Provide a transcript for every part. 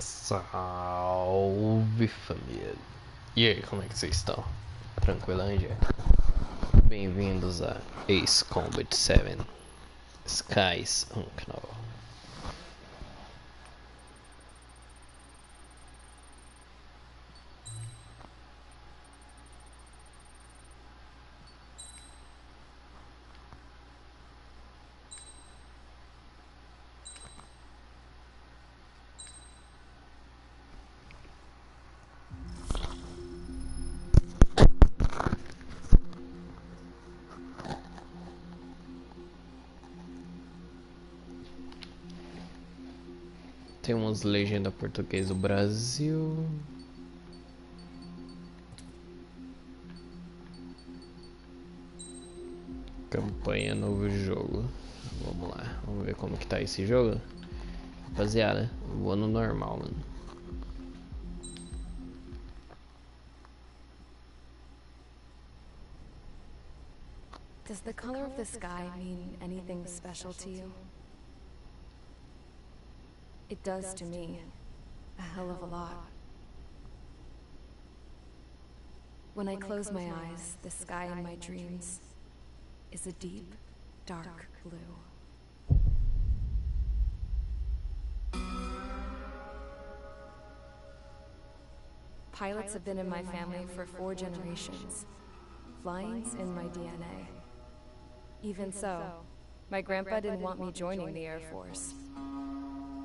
Salve família! E aí, como é que vocês estão? Tranquilândia? Bem-vindos a Ace Combat 7 Skies Unknown. Tem umas legendas português do Brasil. Campanha novo jogo. Vamos lá, vamos ver como que tá esse jogo. Rapaziada, vou no normal, mano. Does the color of the sky mean anything special to you? It does to me. A hell of a lot. When I close my eyes, the sky in my dreams is a deep, dark blue. Pilots have been in my family for 4 generations. Flying's in my DNA. Even so, my grandpa didn't want me joining the Air Force.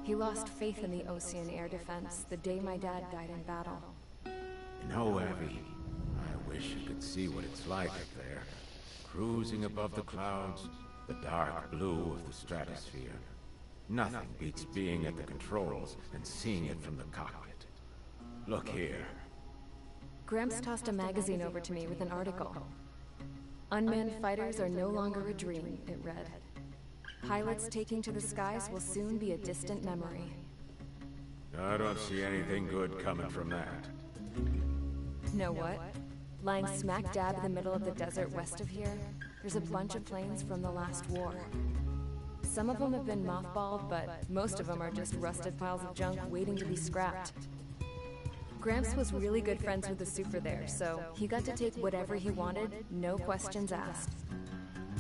He lost faith in the Ocean Air Defense the day my dad died in battle. You know, Abby, I wish you could see what it's like up there. Cruising above the clouds, the dark blue of the stratosphere. Nothing beats being at the controls and seeing it from the cockpit. Look here. Gramps tossed a magazine over to me with an article. Unmanned fighters are no longer a dream, it read. Pilots taking to the skies will soon be a distant memory. I don't see anything good coming from that. Know what? Lying smack dab in the middle of the desert west of here, there's a bunch of planes from the last war. Some of them have been mothballed, but most of them are just rusted piles of junk waiting to be scrapped. Gramps was really good friends with the super there, so he got to take whatever he wanted, no questions asked.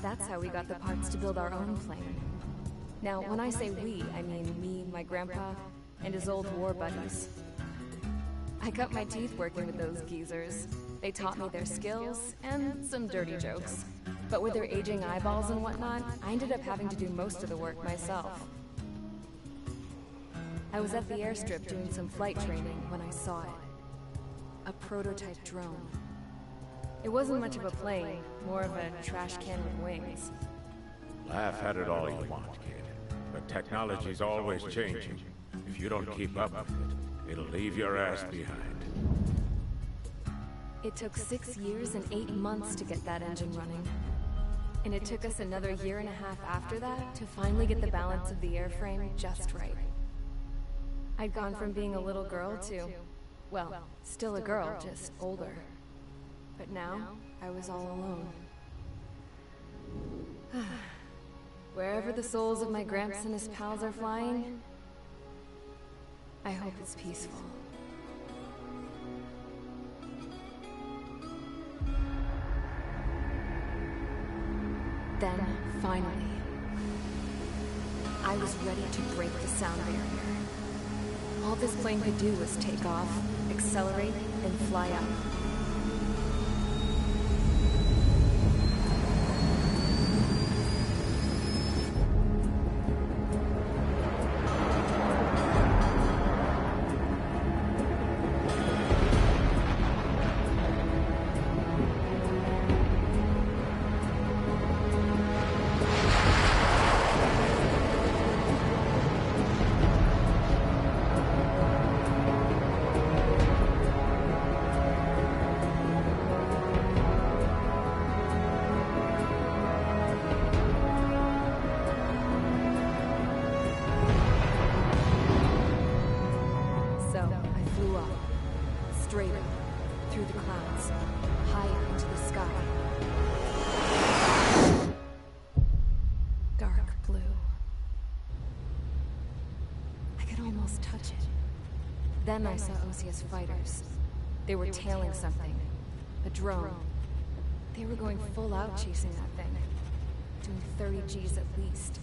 That's how we got the parts to build our own plane. Now, when I say we, I mean me, my grandpa, and his old war buddies. I cut my teeth working with those geezers. They taught me their skills, and some dirty jokes. But with their aging eyeballs and whatnot, I ended up having to do most of the work myself. I was at the airstrip doing some flight training when I saw it. A prototype drone. It wasn't much of a plane, more of a trash can with wings. Laugh at it all you want, kid. But technology's always changing. If you don't keep up with it, it'll leave your ass behind. It took 6 years and 8 months to get that engine running. And it took us another 1.5 years after that to finally get the balance of the airframe just right. I'd gone from being a little girl to, well, still a girl, just older. But now, I was all alone. Wherever the souls of my Gramps and his pals are flying, I hope it's peaceful. Then, finally, I was ready to break the sound barrier. All this plane could do was take off, accelerate, and fly up. Then I saw Osia's fighters. They were tailing something. A drone. They were going full out chasing that thing. Doing 30 Gs at least.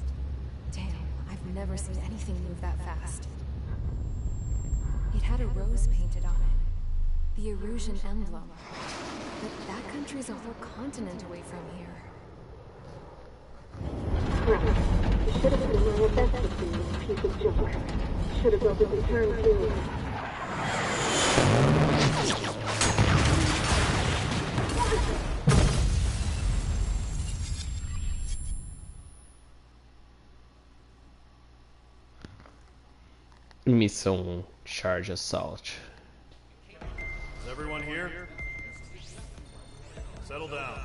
Damn, I've never seen anything move that fast. It had a rose painted on it. The Erusian emblem. But that country's a whole continent away from here. You should have been my best with you, piece of junk. Should have built a return too. Missão Charge Assault. Is everyone here? Settle down.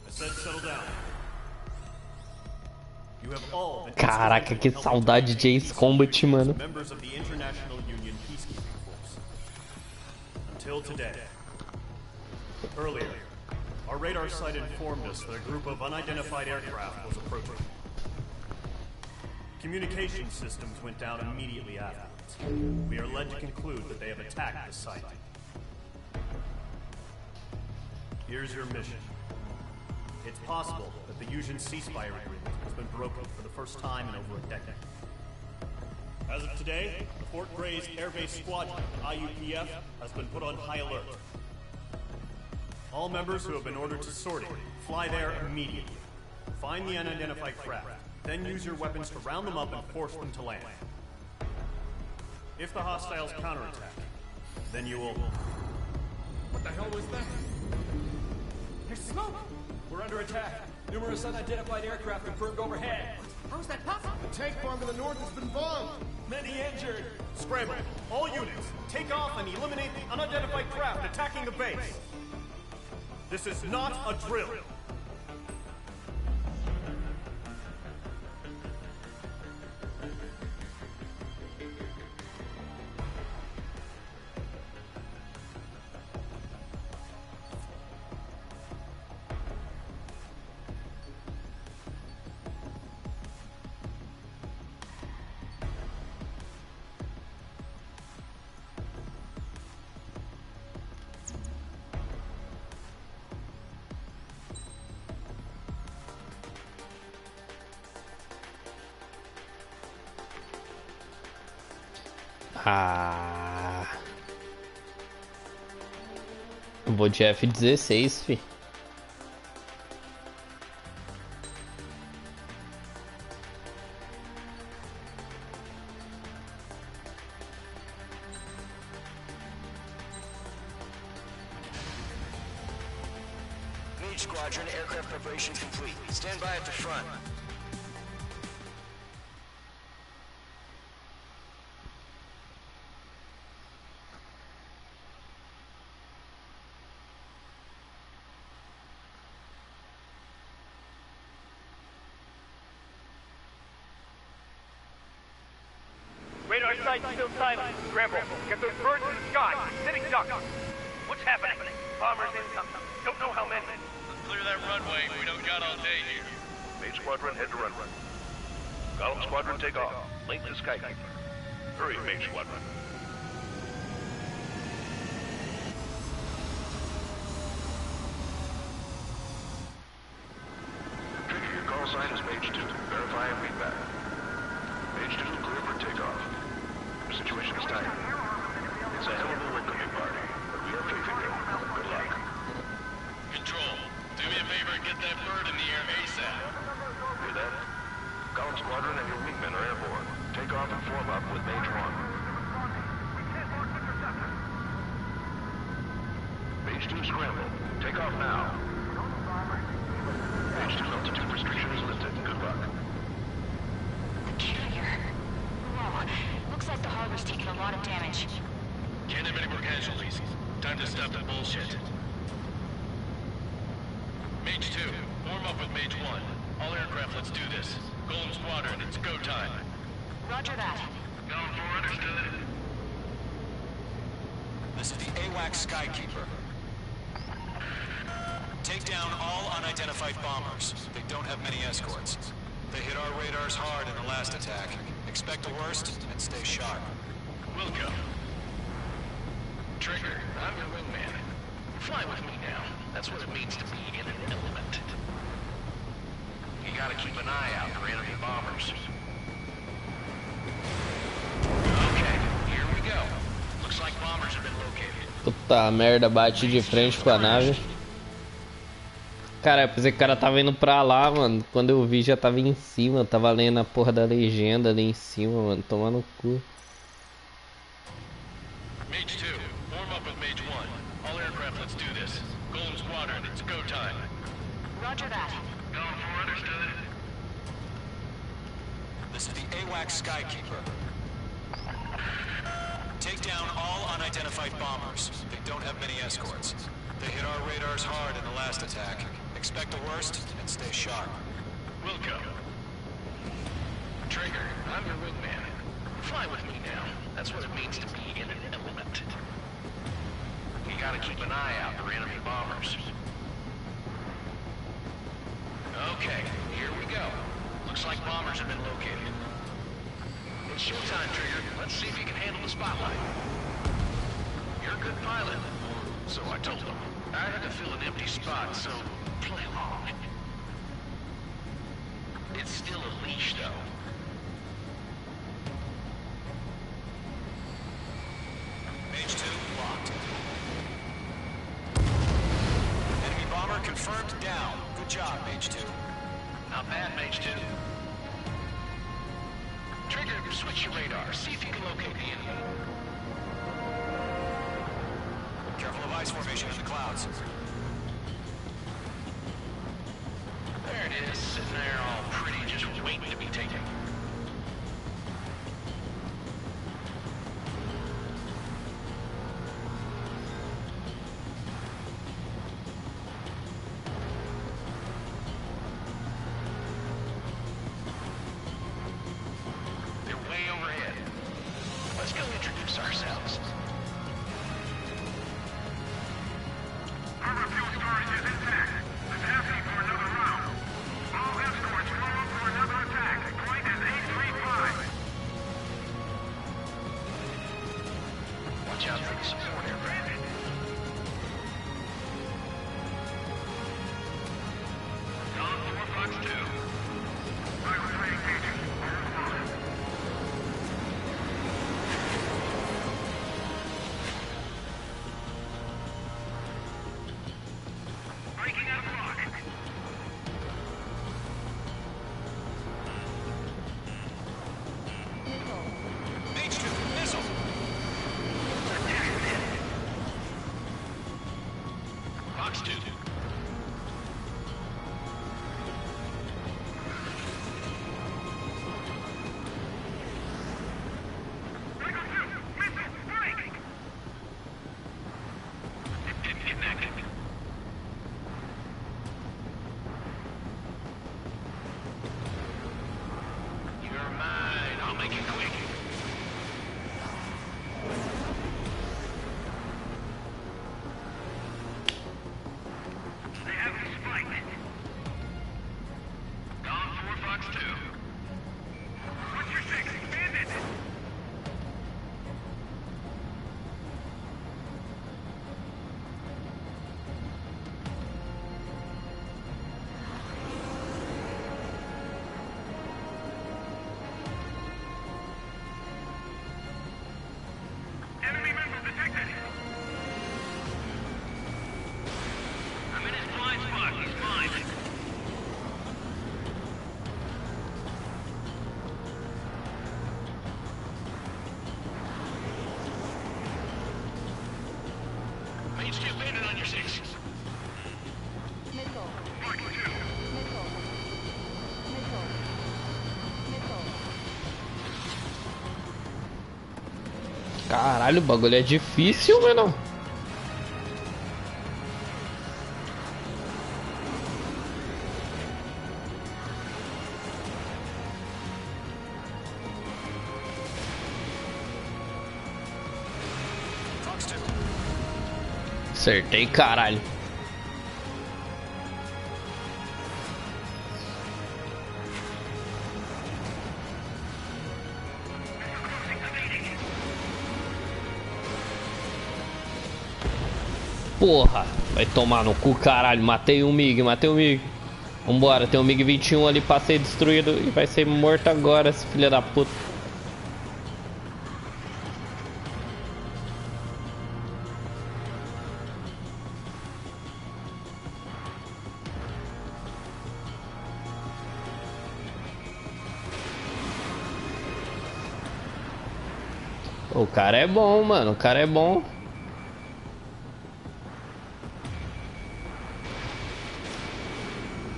I said settle down. You have all been Caraca, que saudade de Ace Combat, mano. members of the International Union Peacekeeping Force. Until today. Earlier, our radar site informed us that a group of unidentified aircraft was approaching. Communication systems went down immediately afterwards. We are led to conclude that they have attacked the site. Here's your mission. It's possible that the Usian ceasefire agreement has been broken for the first time in over a decade. As of today, the Fort Gray's Air Base Squadron, IUPF, has been put on high alert. All members who have been ordered to sortie, fly there immediately. Find the unidentified craft, then use your weapons to round them up and force them to land. If the hostiles counterattack, then you will... What the hell was that? There's smoke! We're under attack. Numerous unidentified aircraft confirmed overhead. How is that possible? The tank farm in the north has been bombed! Many injured. Scramble! All units, take off and eliminate the unidentified craft attacking the base! This is not a drill! Ah. Vou de F16, fi. Mage Squadron, aircraft preparation complete. Stand by at the front. Radar site still silent. Scramble. Get those birds in the sky. Sitting ducks. What's happening? Bombers incoming. Don't know how many. Let's clear that runway. We don't got all day here. Mage Squadron, head to runway. Golem Squadron, take off. Link to Skykeeper. Hurry, Mage Squadron. Trigger, your call sign is Mage 2. Verify and read back. Mage 2, clear for takeoff. Your situation is tight. It's a hell of a welcoming party, but we are faithful. Good luck. Control, do me a favor and get that bird in the air ASAP. Hear that? Golem Squadron and your wingmen are airborne. Take off and form up with Mage 1. Mage 2, scramble. Take off now. Mage 2, altitude restriction is lifted. Good luck. Carrier. Whoa. Looks like the harbor's taking a lot of damage. Can't have any more casualties. Time to stop the bullshit. Mage 2, form up with Mage 1. All aircraft, let's do this. Golem Squadron, it's go time. Roger that. Going for understood. This is the AWACS Skykeeper. Take down all unidentified bombers. They don't have many escorts. They hit our radars hard in the last attack. Expect the worst and stay sharp. We'll go. Trigger, I'm your wingman. Fly with me now. That's what it means to be in an element. You gotta keep an eye out for enemy bombers. Okay, here we go. Looks like bombers have been located. Puta merda, bati de frente com a nave. Cara, eu pensei que o cara tava indo pra lá, mano. Quando eu vi já tava em cima. Eu tava lendo a porra da legenda ali em cima, mano. Toma no cu. Mage 2, warm up with Mage 1. All aircraft, let's do this. Golden Squadron, it's go time. Roger that. Going for understood. This is the AWACS Skykeeper. Take down all unidentified bombers. They don't have many escorts. They hit our radars hard in the last attack. Expect the worst and stay sharp. We'll go. Trigger, I'm your wingman. Fly with me now. That's what it means to be in an element. You gotta keep an eye out for enemy bombers. Okay, here we go. Looks like bombers have been located. It's showtime, Trigger. Let's see if you can handle the spotlight. You're a good pilot. So I told them. I had to fill an empty spot, so play along. It's still a leash, though. Mage 2, locked. Enemy bomber confirmed down. Good job, Mage 2. Not bad, Mage 2. Trigger, switch your radar. See if you can locate the enemy. Careful of ice formation in the clouds. There it is, sitting there all pretty, just waiting to be taken. They're way overhead. Let's go introduce ourselves. Our fuel storage is intact. It's heavy for another round. All escorts roll up for another attack. Point is 835. Watch out for the support aircraft. Gone 4 Fox 2. I was re-engaging. Breaking out of lock. Mage 2, missile. Fox 2. Eagle 2, missile, break. It didn't connect. You're mine. I'll make it quick. They have me spiked. Gone 4 Fox 2. What's your 6? Bandit. Enemy missile detected. I'm in his blind spot. He's mine. Mage 2, bandit on your 6. Missile. Fox 2. Missile. Missile. Missile. Caralho, o bagulho é difícil, mano. Fox 2. Acertei, caralho. Porra, vai tomar no cu, caralho. Matei um MiG, matei um MiG. Vambora, tem um MiG-21 ali pra ser destruído e vai ser morto agora, esse filho da puta. O cara é bom, mano, o cara é bom.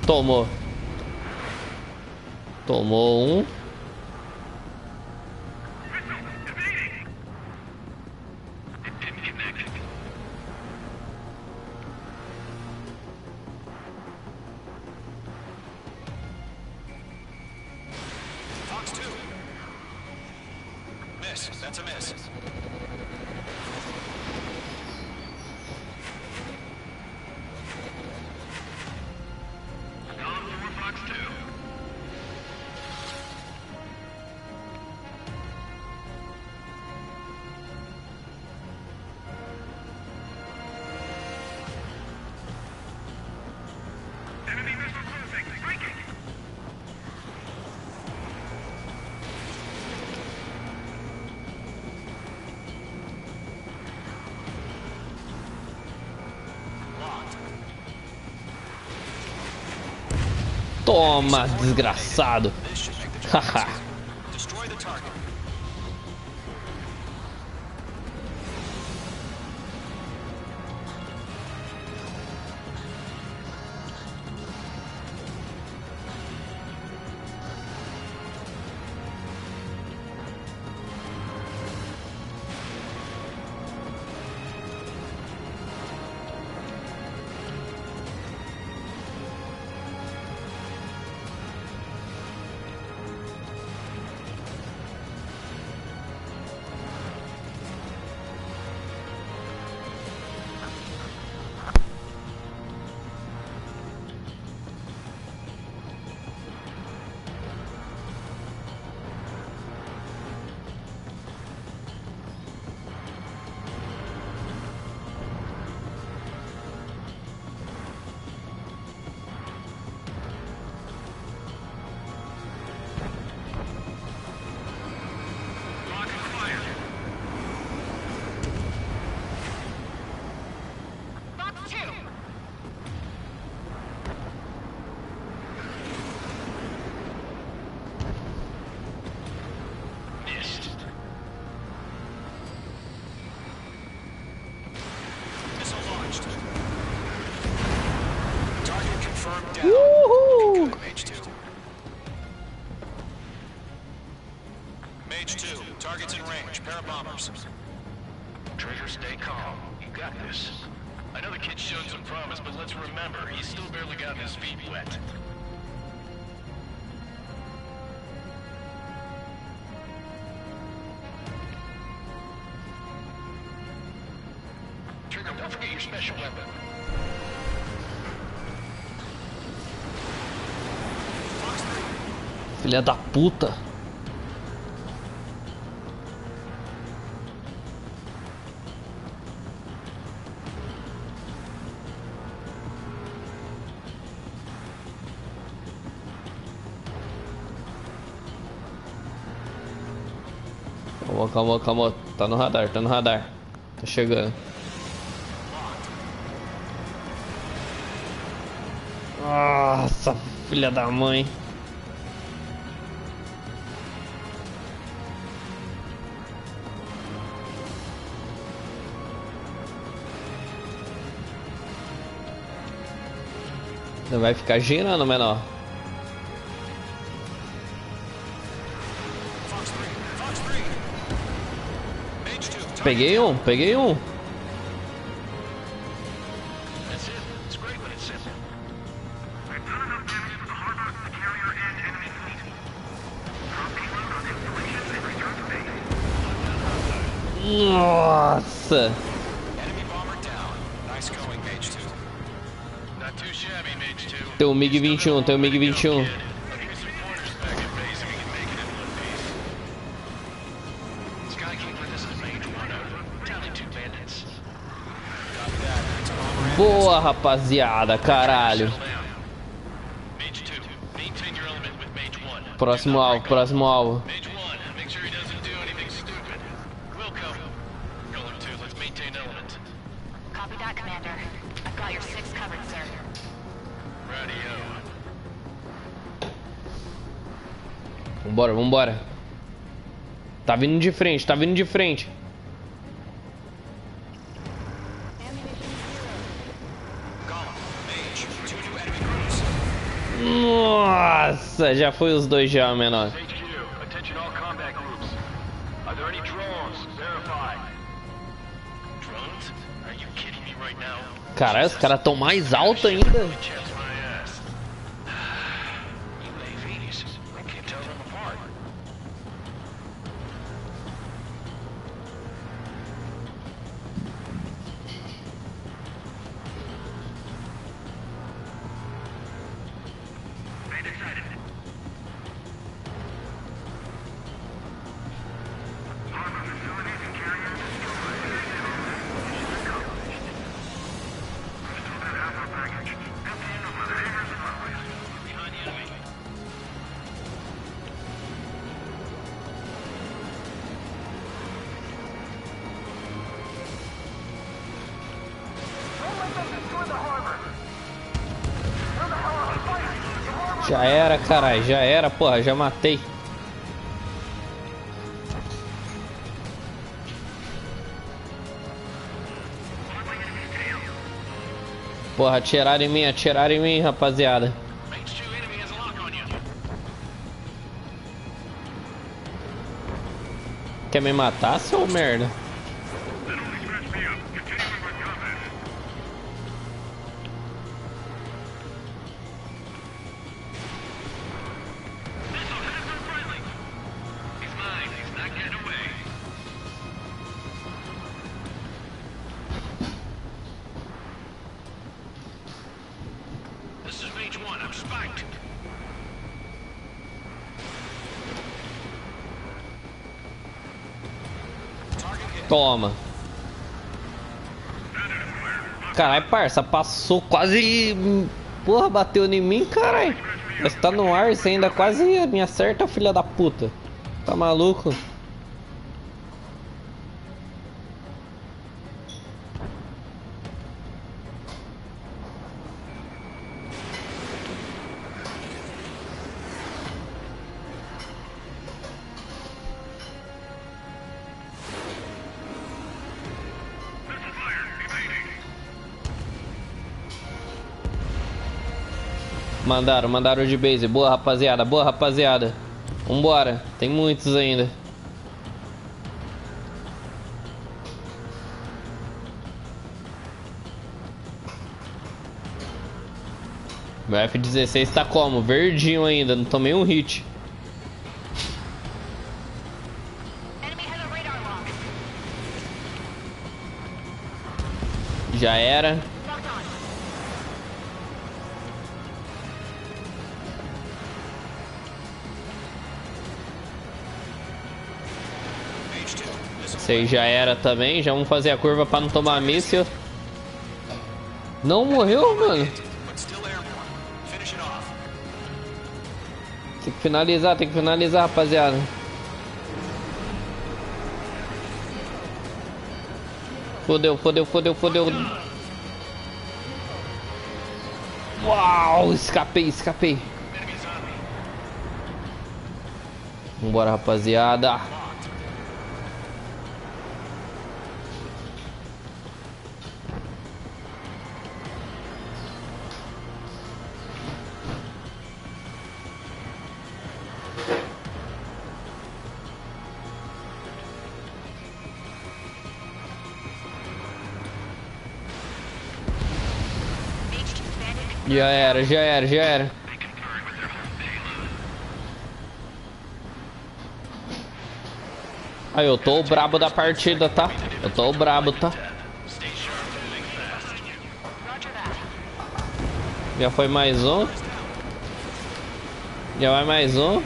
Tomou. Tomou um. Fox 2. Miss. That's a miss. Fox 2. Enemy missile cruising. Breaking. Toma, desgraçado. Haha. Destroy the target. Fox 2. Missed. Missile launched. Target confirmed down. Woohoo! Mage 2. Mage 2. Targets in range. Pair of bombers. Treasure, stay calm. You got this. I know the kid showed some promise, but let's remember, he's still barely gotten his feet wet. Trigger, don't forget your special weapon. Fox 3. Filha da puta. Calma, calma, calma. Tá no radar, tá no radar. Tá chegando. Nossa, filha da mãe. Não vai ficar girando, menor. Fox 3. Fox 3. Mage 2. Peguei um, peguei um. That's it. It's great when it's simple. We've done enough damage to the harbor, the carrier, and enemy fleet. Drop payload on installations and return to base. Nossa. Enemy bomber down. Nice going, Mage 2. Not too shabby, Mage 2. Tem um MiG-21, tem um MiG-21. I'll give you some pointers back at base if we can make it in one piece. Skykeeper, this is Mage 1 over. Tally 2 bandits. Copy that. Boa, rapaziada, caralho. Próximo alvo, próximo alvo. Copy that, Commander. I've got your 6 covered, sir. Vambora, vambora. Tá vindo de frente, tá vindo de frente. Nossa, já foi os dois já, menor. Caralho, os caras tão mais alto ainda. Já era, caralho, já era, porra, já matei. Porra, atiraram em mim, rapaziada. Quer me matar, seu merda? Toma. Caralho, parça, passou quase... Porra, bateu em mim, caralho. Você tá no ar, você ainda quase me acerta, filha da puta. Tá maluco? Mandaram de base. Boa, rapaziada. Boa, rapaziada. Vambora. Tem muitos ainda. Meu F-16 tá como? Verdinho ainda. Não tomei um hit. Já era. Sei, já era também. Já vamos fazer a curva pra não tomar míssil. Não morreu, mano. Tem que finalizar, rapaziada. Fodeu. Uau, escapei. Vambora, rapaziada. Já era. Aí, eu tô o brabo da partida, tá? Eu tô o brabo, tá? Já foi mais um. Já vai mais um.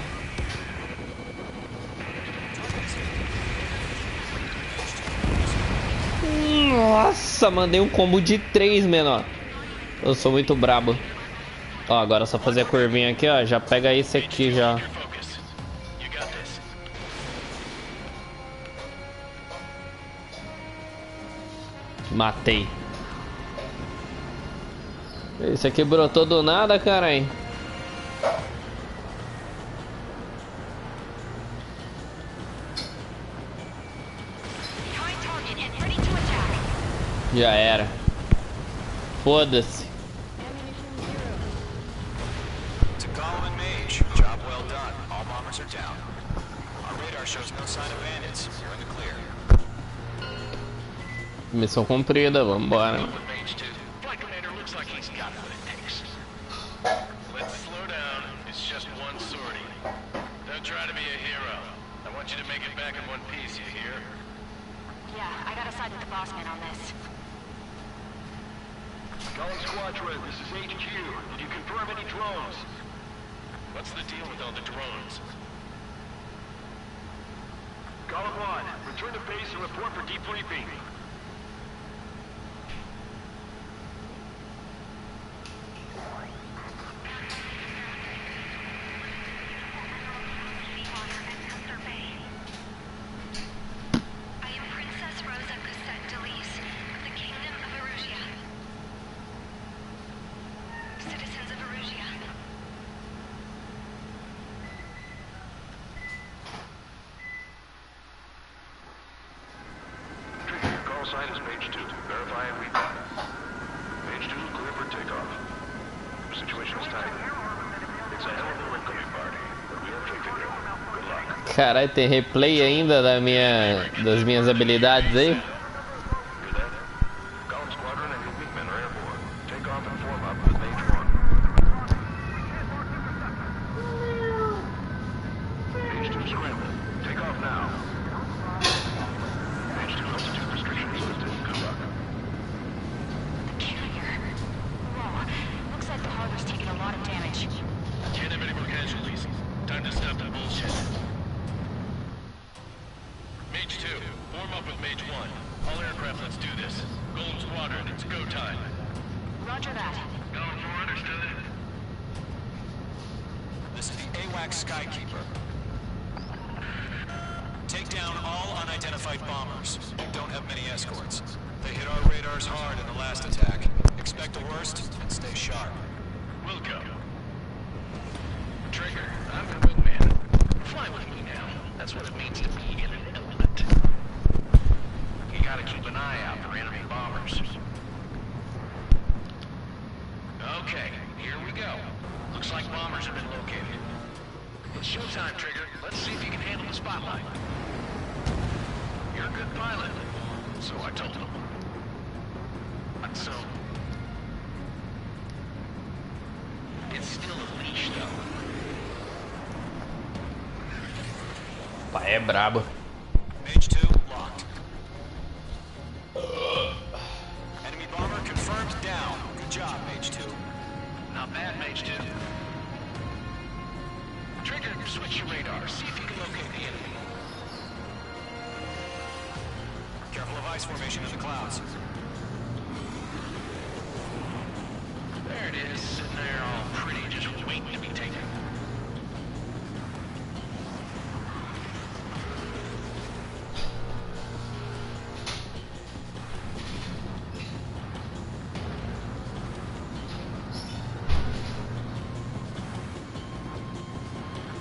Nossa, mandei um combo de 3, menor. Eu sou muito brabo. Ó, agora é só fazer a curvinha aqui, ó. Já pega esse aqui já. Matei. Esse aqui brotou do nada, cara, hein? Já era. Foda-se. To Gollum and Mage, job well done. All bombers are down. Our radar shows no sign of bandits. You're in the clear. Missão cumprida, vambora. Flight commander looks like he's got what it takes. Let's slow down. It's just one sortie. Don't try to be a hero. I want you to make it back in one piece, you hear? Yeah, I gotta side with the boss man on this. Gollum Squadron, this is HQ. Did you confirm any drones? What's the deal with all the drones? Gollum 1, return to base and report for debriefing. Sign is Mage 2. Verify and read that. Mage 2, clear for takeoff. The situation is tight. It's a hell of a welcoming party, but we have faith in you. Good luck. Caralho, tem replay ainda das minhas habilidades aí? Gollum Squadron and your wingmen are airborne. Take off and form up with Mage 1. Mage 2 scramble. Take off now. Mage 2 altitude restrictions lifted. Good luck. The carrier. Whoa. Looks like the harbor's taking a lot of damage. Can't have any more casualties. Time to stop the bullshit. Mage 2, form up with Mage 1. All aircraft, let's do this. Golden Squadron, it's go time. Roger that. Going for understood. This is the AWAC Skykeeper. Take down all unidentified bombers. We don't have many escorts. They hit our radars hard in the last attack. Expect the worst and stay sharp. We'll go. Trigger, I'm the wingman. Fly with me now. That's what it means to be in an element. You gotta keep an eye out for enemy bombers. Okay, here we go. Looks like bombers have been located. It's showtime, Trigger. Let's see if you can handle the spotlight. You're a good pilot. So I told him. So... It's still a leash, though. Pai é brabo. Mage 2, locked. Enemy bomber confirmed down. Good job, Mage 2. Not bad, Mage 2. Trigger, switch your radar. See if you can locate the enemy. Careful of ice formation in the clouds. There it is, sitting there all pretty, just waiting to be taken.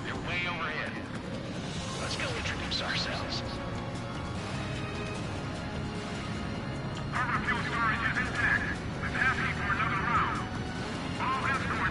They're way overhead. Let's go introduce ourselves. Harbor fuel storage is intact. We're asking for another round. All escorts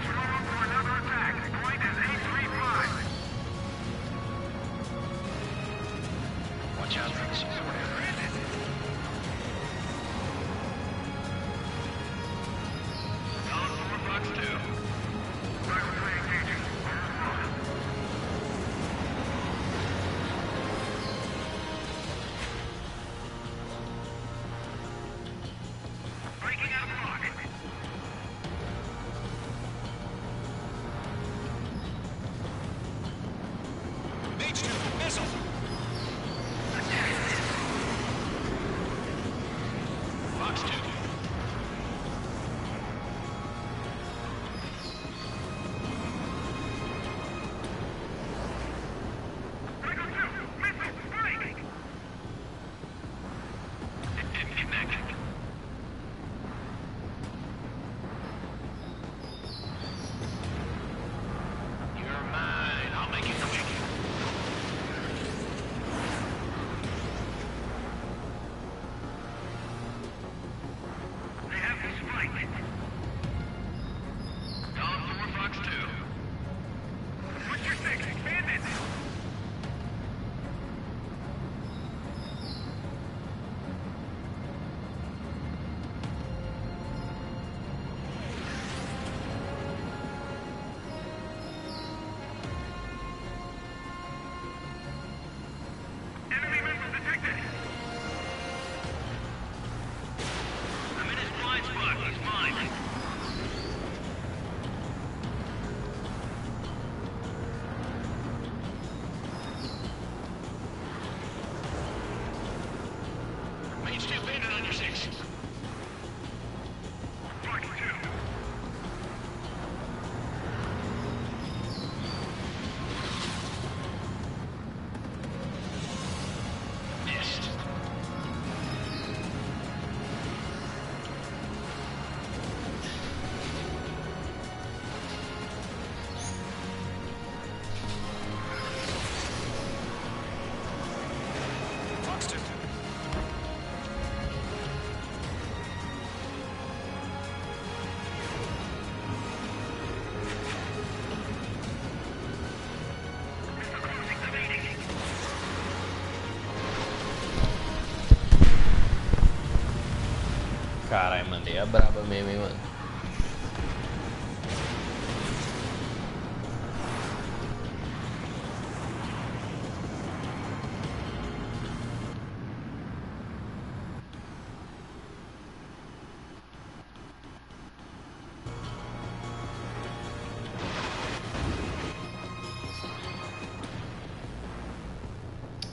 Caralho, mandei a braba mesmo, hein, mano.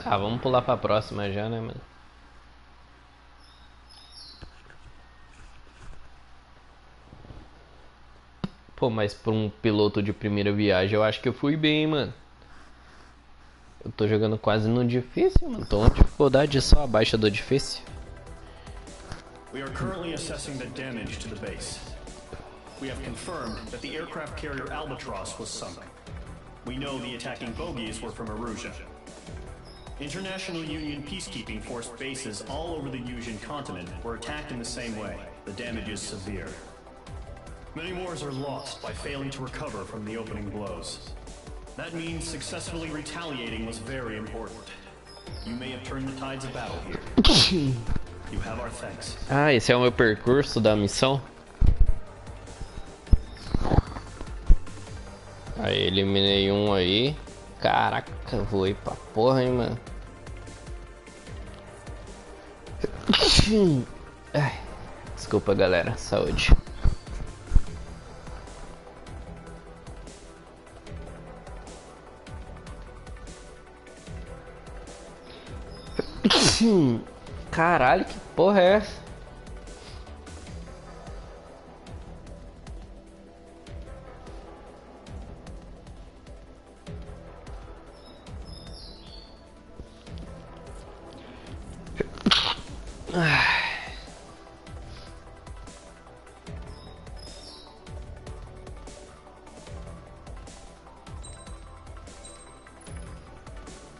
Ah, vamos pular pra próxima já, né, mano? Pô, mas pra um piloto de primeira viagem eu acho que eu fui bem, mano. Eu tô jogando quase no difícil, mano. Tô uma dificuldade só abaixo do difícil. We are currently assessing the damage to the base. We have confirmed that the aircraft carrier Albatross was sunk. We know the attacking bogies were from Erusia. International Union peacekeeping force bases all over the Yusian continent were attacked in the same way. The damage is severe. Many Moors are lost by failing to recover from the opening blows. That means successfully retaliating was very important. You may have turned the tides of battle here. You have our thanks. Ah, esse é o meu percurso da missão? Aí, eliminei um aí. Caraca, voei pra porra, hein, mano. Ai, desculpa, galera. Saúde. Caralho, que porra é essa?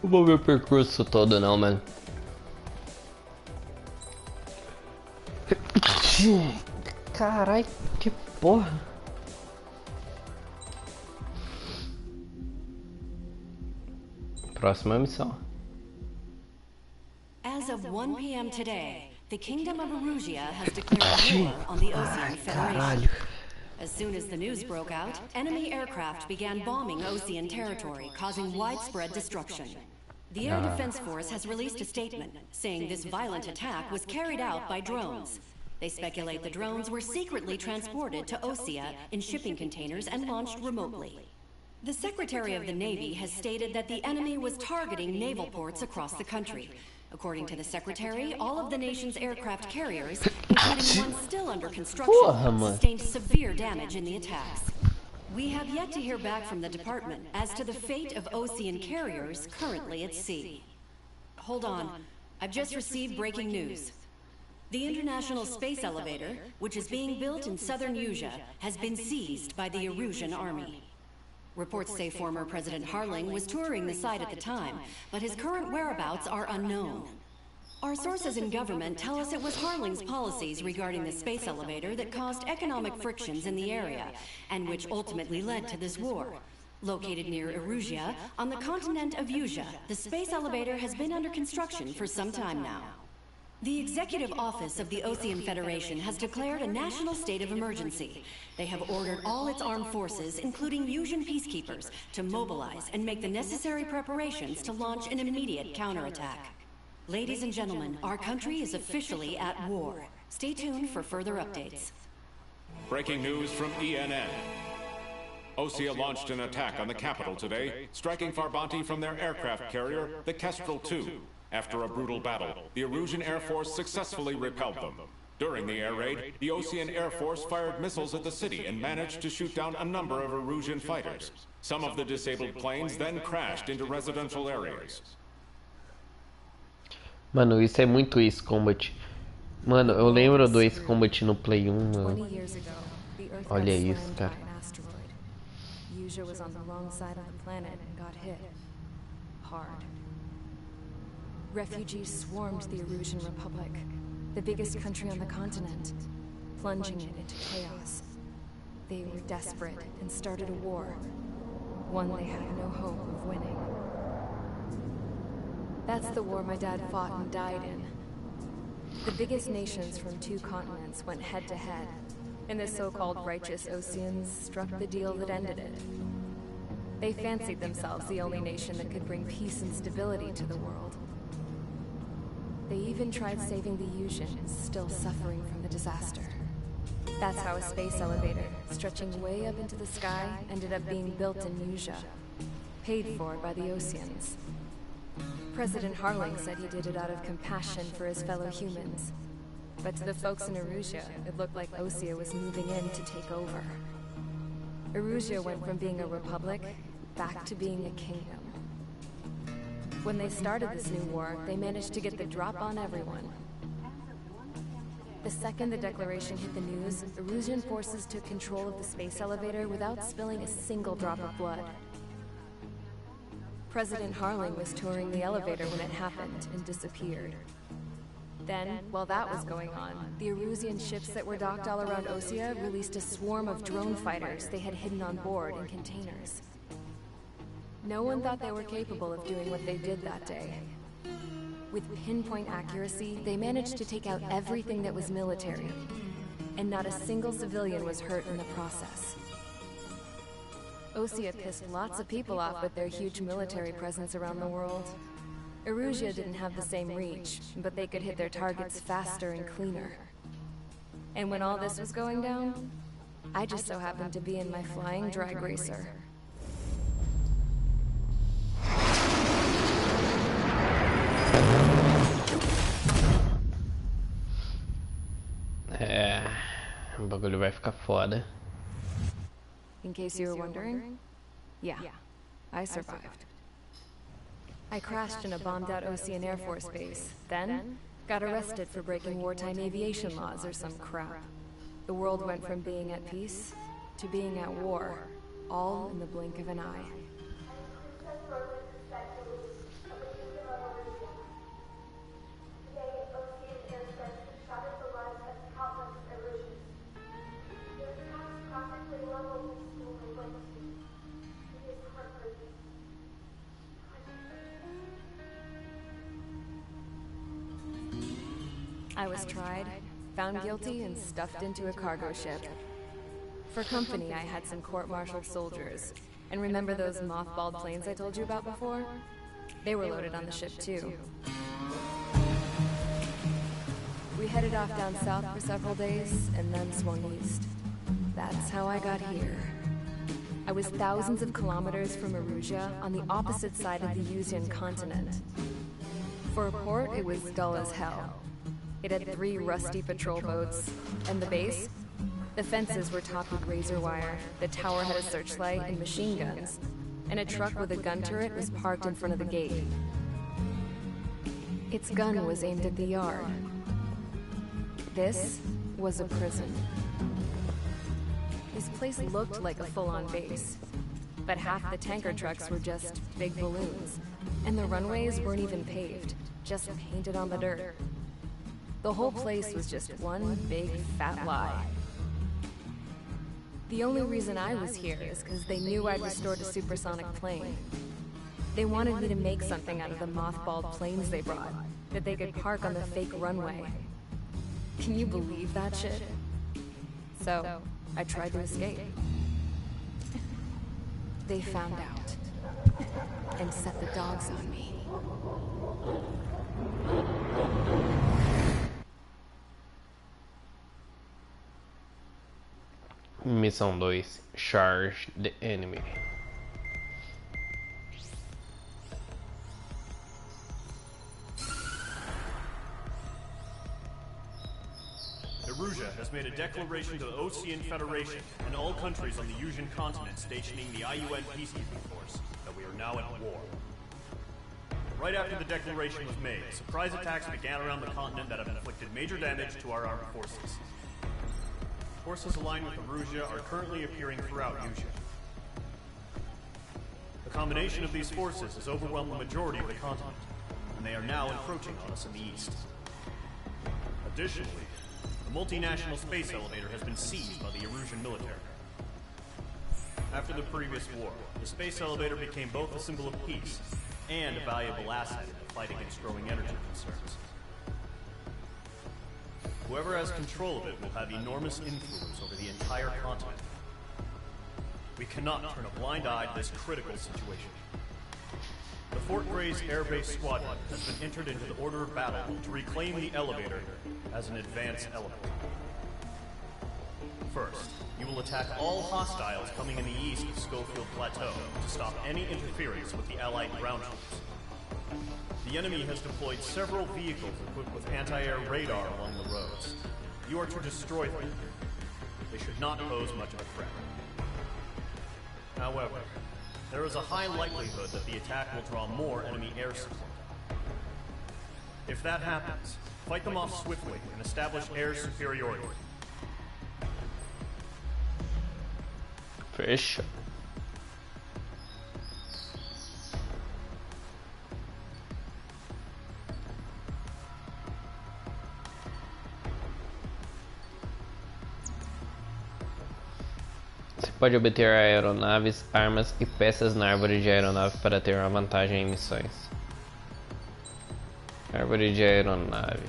Não vou ver o percurso todo não, mano. Carai, que porra. Próxima missão. As of 1 p.m. today, the Kingdom of Erusia has declared war on the Osean Federation. As soon as the news broke out, enemy aircraft began bombing Osean territory, causing widespread destruction. The Air Defense Force has released a statement saying this violent attack was carried out by drones. They speculate the drones were secretly transported to Osea in shipping containers and launched remotely. The Secretary of the Navy has stated that the enemy was targeting naval ports across the country. According to the Secretary, all of the nation's aircraft carriers, including one still under construction, sustained severe damage in the attacks. We have yet to hear back from the department as to the fate of Osean carriers currently at sea. Hold on, I've just received breaking news. The International Space Elevator, which is being built in southern Yusia, has been seized by the Erusian army. Reports say former President Harling was touring the site at the time, but his current whereabouts are unknown. Our sources in government tell us it was Harling's policies regarding the space elevator that caused economic frictions in the area, and which ultimately led to this war. Located near Erusia, on the continent of Yusia, the space elevator has been under construction for some time now. The Executive Office of the Osean Federation has declared a national state of emergency. They have ordered all its armed forces, including Yusian peacekeepers, to mobilize and make the necessary preparations to launch an immediate counterattack. Ladies and gentlemen, our country is officially at war. Stay tuned for further updates. Breaking news from ENN. Osea launched an attack on the capital today, striking Farbanti from their aircraft carrier, the Kestrel II. After a brutal battle, the Erusian Air Force successfully repelled them. During the air raid, the Osean Air Force fired missiles at the city and managed to shoot down a number of Erusian fighters. Some of the disabled planes then crashed into residential areas. Mano, isso é muito Ace Combat. Mano, eu lembro do Ace Combat no Play 1, mano. Olha isso, cara. Yusia was on the wrong side of the planet and got hit hard. Refugees swarmed the Erusian Republic, the biggest country on the continent, plunging it into chaos. They were desperate and started a war, one they had no hope of winning. That's the war my dad fought and died in. The biggest nations from 2 continents went head-to-head, and the so-called righteous Oseans struck the deal that ended it. They fancied themselves the only nation that could bring peace and stability to the world. They even tried saving the Usians, still suffering from the disaster. That's how a space elevator, stretching way up into the sky, ended up being built in Usia, paid for by the Oseans. President Harling said he did it out of compassion for his fellow humans. But to the folks in Erusia, it looked like Osia was moving in to take over. Erusia went from being a republic back to being a kingdom. When they started this new war, they managed to get the drop on everyone. The second the declaration hit the news, Erusian forces took control of the space elevator without spilling a single drop of blood. President Harling was touring the elevator when it happened and disappeared. Then, while that was going on, the Erusian ships that were docked all around Osia released a swarm of drone fighters they had hidden on board in containers. No one thought they were capable of doing what they did that day. With pinpoint accuracy, they managed to take out everything that was military, and not a single civilian was hurt in the process. Osia pissed lots of people off with their huge military presence around the world. Erusia didn't have the same reach, but they could hit their targets faster and cleaner. And when all this was going down, I just so happened to be in my flying drag racer. O bagulho vai ficar foda. In case you were wondering, yeah, I survived. I crashed in a bombed-out Osean Air Force base, then got arrested for breaking wartime aviation laws or some crap. The world went from being at peace to being at war, all in the blink of an eye. I was tried, found guilty, and stuffed into a cargo ship. For company, I had some court-martialed soldiers. And remember those mothballed planes I told you about before? They were loaded on the ship, too. We headed off down south for several days, and then swung east. That's how I got here. I was thousands of kilometers from Erusia, on the opposite side of the Usian continent. For a port, it was dull as hell. It had 3 rusty patrol boats, and the base? The fences were topped with razor wire, the tower had a searchlight and machine guns, and a truck with a gun turret was parked in front of the gate. Its gun was aimed at the yard. This was a prison. This place looked like a full-on base, but half the tanker trucks were just big balloons, and the runways weren't even paved, just painted on the dirt. The whole place was just one big, fat lie. The only reason I was here is because they knew I'd restored a supersonic plane. They wanted me to make something out of the mothballed planes they brought, that they could park on the fake runway. Can you believe that shit? So, I tried to escape. They found out, and set the dogs on me. Missão 2, Charge the Enemy. Erusia has made a declaration to the Osean Federation and all countries on the Usian continent stationing the IUN peacekeeping force that we are now at war. Right after the declaration was made, surprise attacks began around the continent that have inflicted major damage to our armed forces. Forces aligned with Erusia are currently appearing throughout Usia. The combination of these forces has overwhelmed the majority of the continent, and they are now encroaching on us in the east. Additionally, the multinational space elevator has been seized by the Erusian military. After the previous war, the space elevator became both a symbol of peace and a valuable asset in the fight against growing energy concerns. Whoever has control of it will have enormous influence over the entire continent. We cannot turn a blind eye to this critical situation. The Fort Gray's Air Base Squadron has been entered into the order of battle to reclaim the elevator as an advance element. First, you will attack all hostiles coming in the east of Schofield Plateau to stop any interference with the Allied ground troops. The enemy has deployed several vehicles equipped with anti-air radar along the roads. You are to destroy them. They should not pose much of a threat. However, there is a high likelihood that the attack will draw more enemy air support. If that happens, fight them off swiftly and establish air superiority. Fechou. Você pode obter aeronaves, armas e peças na árvore de aeronave para ter uma vantagem em missões. Árvore de aeronave.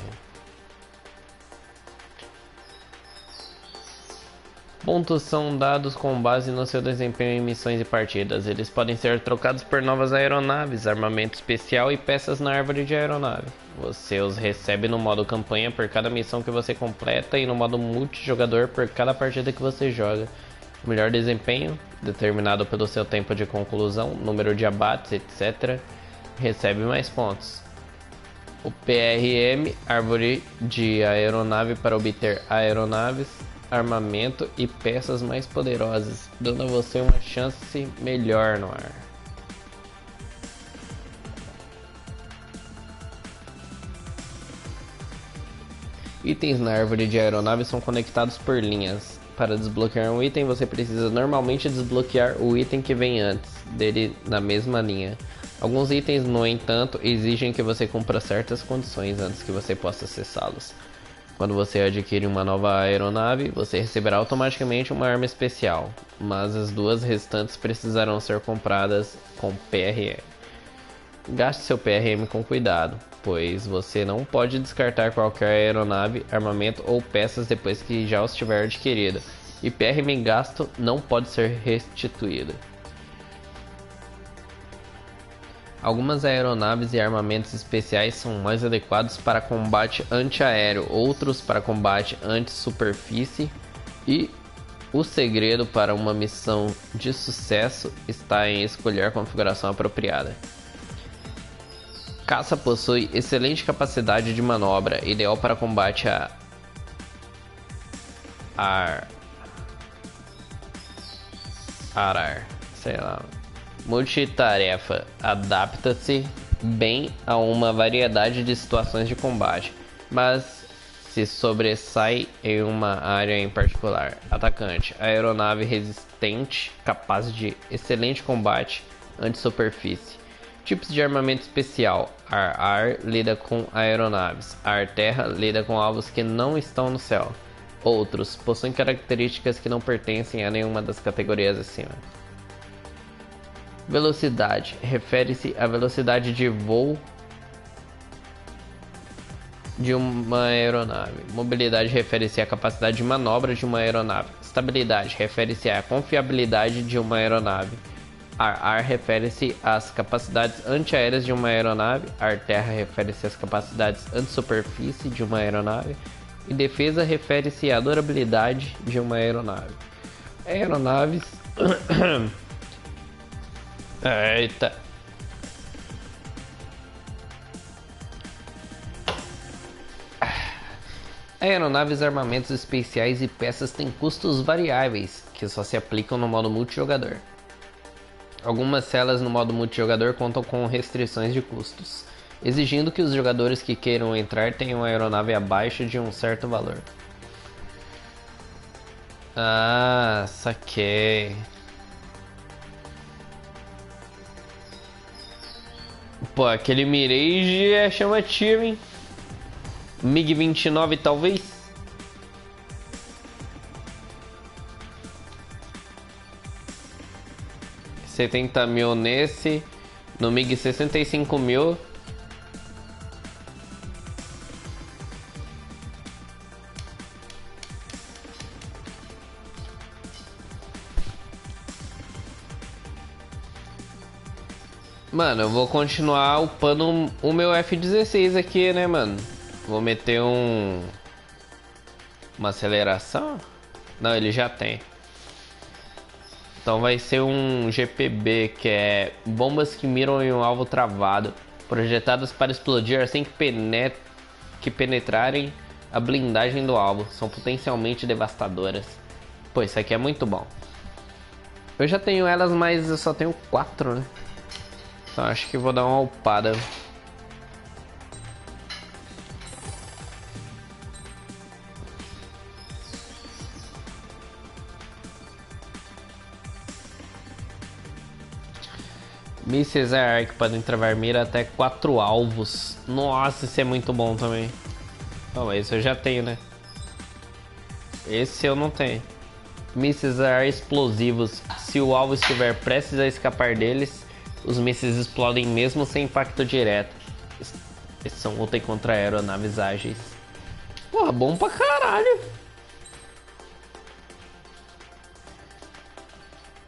Pontos são dados com base no seu desempenho em missões e partidas. Eles podem ser trocados por novas aeronaves, armamento especial e peças na árvore de aeronave. Você os recebe no modo campanha por cada missão que você completa e no modo multijogador por cada partida que você joga. O melhor desempenho, determinado pelo seu tempo de conclusão, número de abates, etc., recebe mais pontos. O PRM, árvore de aeronave, para obter aeronaves, armamento e peças mais poderosas, dando a você uma chance melhor no ar. Itens na árvore de aeronave são conectados por linhas. Para desbloquear um item, você precisa normalmente desbloquear o item que vem antes dele na mesma linha. Alguns itens, no entanto, exigem que você cumpra certas condições antes que você possa acessá-los. Quando você adquire uma nova aeronave, você receberá automaticamente uma arma especial, mas as duas restantes precisarão ser compradas com PRM. Gaste seu PRM com cuidado, pois você não pode descartar qualquer aeronave, armamento ou peças depois que já os tiver adquirido, e PRM gasto não pode ser restituído. Algumas aeronaves e armamentos especiais são mais adequados para combate antiaéreo, outros para combate anti-superfície, e o segredo para uma missão de sucesso está em escolher a configuração apropriada. Caça possui excelente capacidade de manobra, ideal para combate a sei lá. Multitarefa, adapta-se bem a uma variedade de situações de combate, mas se sobressai em uma área em particular. Atacante, aeronave resistente, capaz de excelente combate anti-superfície. Tipos de armamento especial: ar-ar lida com aeronaves, ar-terra lida com alvos que não estão no céu. Outros possuem características que não pertencem a nenhuma das categorias acima. Velocidade refere-se à velocidade de voo de uma aeronave. Mobilidade refere-se à capacidade de manobra de uma aeronave. Estabilidade refere-se à confiabilidade de uma aeronave. Ar-ar refere-se às capacidades antiaéreas de uma aeronave. Ar-terra refere-se às capacidades anti-superfície de uma aeronave. E defesa refere-se à durabilidade de uma aeronave. Aeronaves... Eita. Aeronaves, armamentos especiais e peças têm custos variáveis, que só se aplicam no modo multijogador. Algumas celas no modo multijogador contam com restrições de custos, exigindo que os jogadores que queiram entrar tenham uma aeronave abaixo de um certo valor. Ah, saquei. Pô, aquele Mirage é chamativo, hein? MiG-29 talvez? R$70 mil nesse. No MiG 65 mil. Mano, eu vou continuar upando o meu F-16 aqui, né, mano? Vou meter uma aceleração? Não, ele já tem. Então vai ser um GPB, que é bombas que miram em um alvo travado, projetadas para explodir assim que penetrarem a blindagem do alvo. São potencialmente devastadoras. Pô, isso aqui é muito bom. Eu já tenho elas, mas eu só tenho 4, né? Então acho que vou dar uma upada. Mísseis AR que podem travar mira até 4 alvos. Nossa, esse é muito bom também. Não, esse eu já tenho, né? Esse eu não tenho. Mísseis AR explosivos. Se o alvo estiver prestes a escapar deles, os mísseis explodem mesmo sem impacto direto. Esses são úteis contra aeronaves ágeis. Porra, bom pra caralho.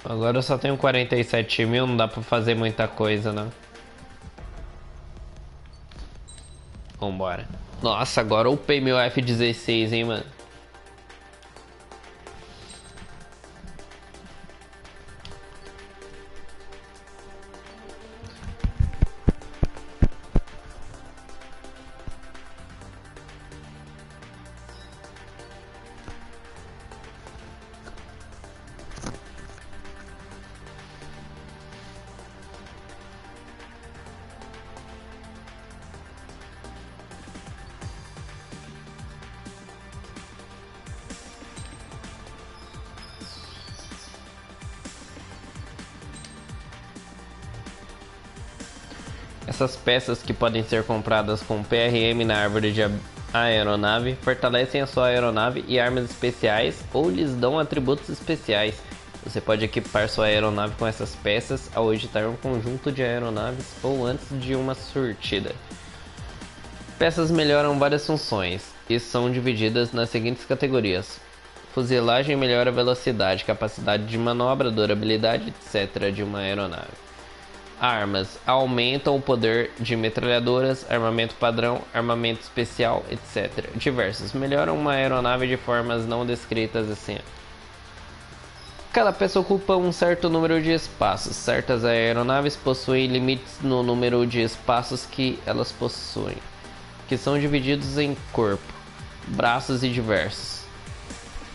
Agora eu só tenho 47 mil, não dá pra fazer muita coisa, né? Vambora. Nossa, agora eu upei meu F-16, hein, mano. Essas peças, que podem ser compradas com PRM na árvore de aeronave, fortalecem a sua aeronave e armas especiais ou lhes dão atributos especiais. Você pode equipar sua aeronave com essas peças ao editar um conjunto de aeronaves ou antes de uma sortida. Peças melhoram várias funções e são divididas nas seguintes categorias: fuzilagem melhora a velocidade, capacidade de manobra, durabilidade, etc. de uma aeronave. Armas aumentam o poder de metralhadoras, armamento padrão, armamento especial, etc. Diversos melhoram uma aeronave de formas não descritas assim. Cada peça ocupa um certo número de espaços. Certas aeronaves possuem limites no número de espaços que elas possuem, que são divididos em corpo, braços e diversos.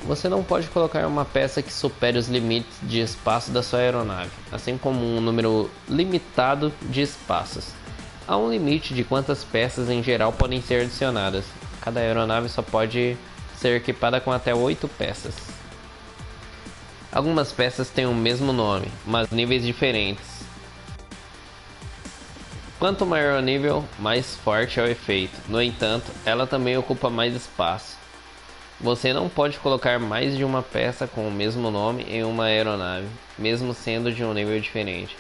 Você não pode colocar uma peça que supere os limites de espaço da sua aeronave, assim como um número limitado de espaços. Há um limite de quantas peças em geral podem ser adicionadas. Cada aeronave só pode ser equipada com até 8 peças. Algumas peças têm o mesmo nome, mas níveis diferentes. Quanto maior o nível, mais forte é o efeito. No entanto, ela também ocupa mais espaço. Você não pode colocar mais de uma peça com o mesmo nome em uma aeronave, mesmo sendo de um nível diferente.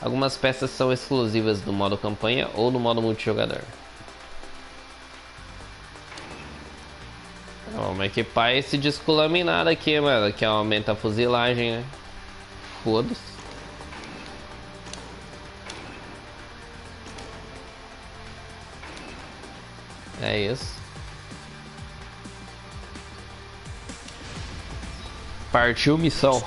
Algumas peças são exclusivas do modo campanha ou do modo multijogador. Vamos equipar esse descolaminado aqui, mano, que aumenta a fuzilagem, né? Foda-se. É isso. Partiu missão.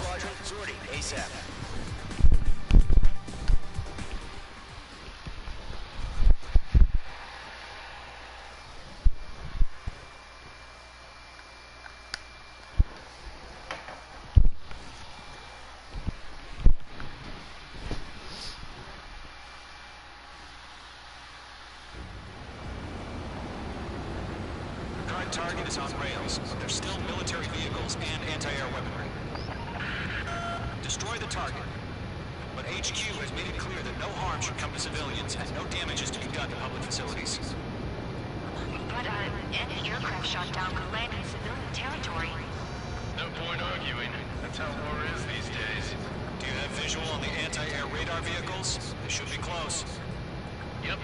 Target is on rails, but there's still military vehicles and anti-air weaponry. Destroy the target, but HQ has made it clear that no harm should come to civilians and no damages to be done to public facilities. But, any aircraft shot down could land in civilian territory. No point arguing. That's how war is these days. Do you have visual on the anti-air radar vehicles? They should be close. Yep.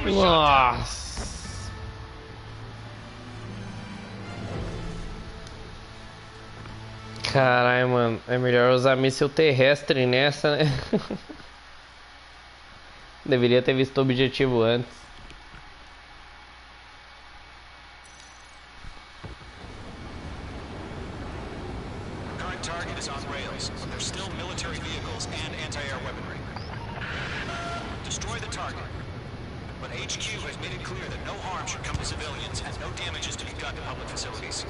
Nossa. Caralho, mano. É melhor usar míssil terrestre nessa, né? Deveria ter visto o objetivo antes. Current target is on rails, but there's still military vehicles and anti-air weaponry. Destroy the target. But HQ has made it clear that no harm should come to civilians and no damage is to be done to public facilities.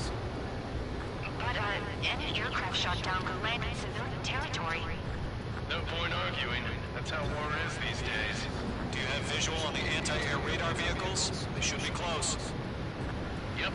But, any aircraft shot down could land in civilian territory. No point arguing. That's how war is these days. Do you have visual on the anti-air radar vehicles? They should be close. Yep.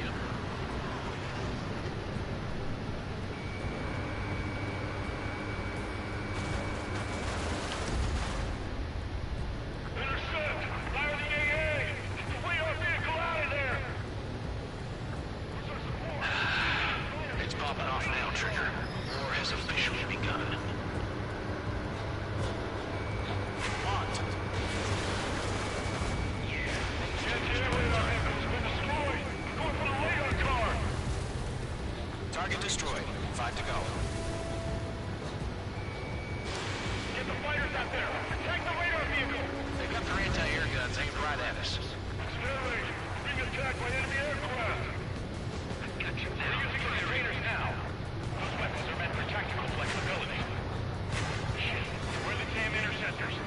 Target destroyed. 5 to go. Get the fighters out there! Protect the radar vehicle! They've got their anti-air guns aimed right at us. Stanley, being attacked by enemy aircraft! Got you They're now. using containers now! Those weapons are meant for tactical flexibility. Shit, where are the damn interceptors?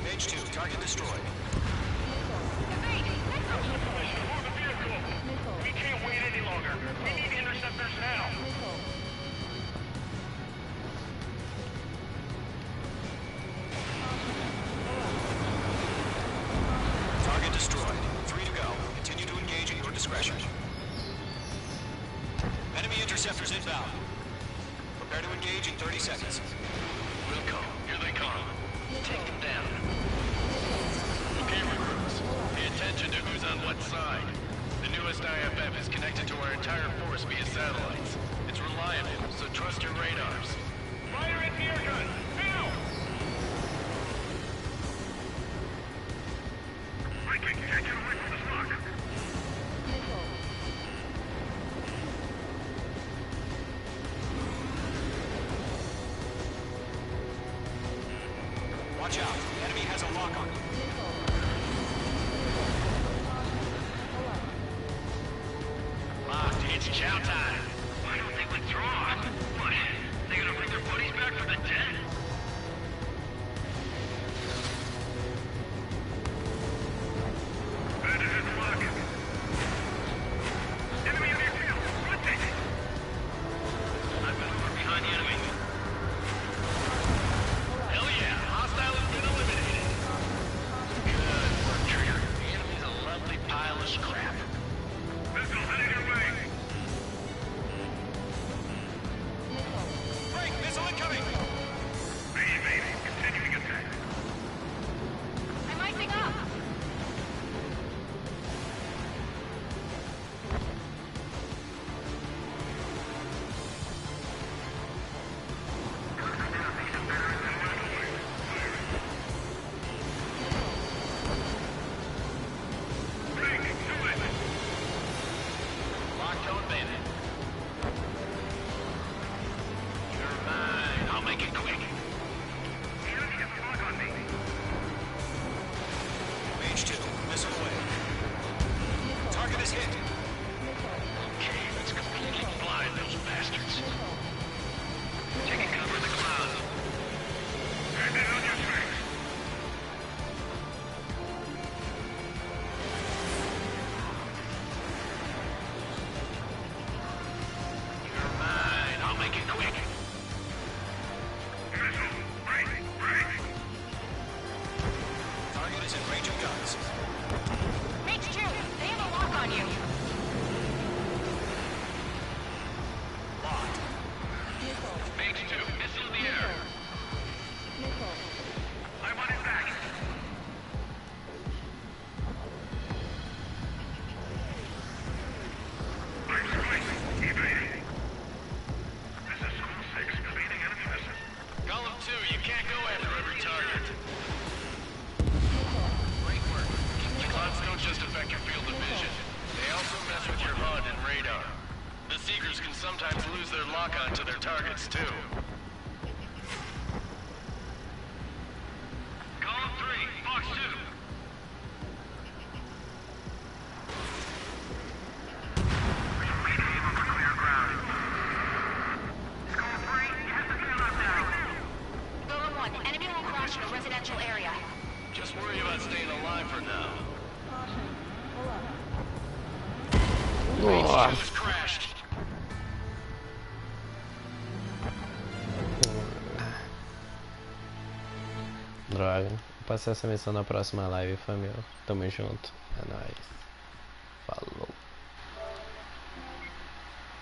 Page 2, target destroyed. Move the vehicle! We can't wait any longer! We need interceptors now! Target destroyed. 3 to go. Continue to engage at your discretion. Enemy interceptors inbound. Prepare to engage in 30 seconds. Wilco, here they come. Take them down. Okay, recruits. Pay attention to who's on what side. The newest IFF is connected to our entire force via satellites. It's reliable, so trust your radars. Fire at the air gun! Now! I can get you away from the smoke! Watch out. The enemy has a lock on you. Locked. It's chow time. I don't think withdraw. What? They gonna bring their buddies back from the dead? Bandit is locked. Enemy in the field. Good thing. I've been over behind the enemy. Hell yeah. Hostile has been eliminated. lock onto their targets, too. Column 3, Fox 2. Golem 1, enemy will crash in a residential area. Just worry about staying alive for now. Nossa. HQ has crashed. Droga. Vou passar essa missão na próxima live, família. Tamo junto. É nóis.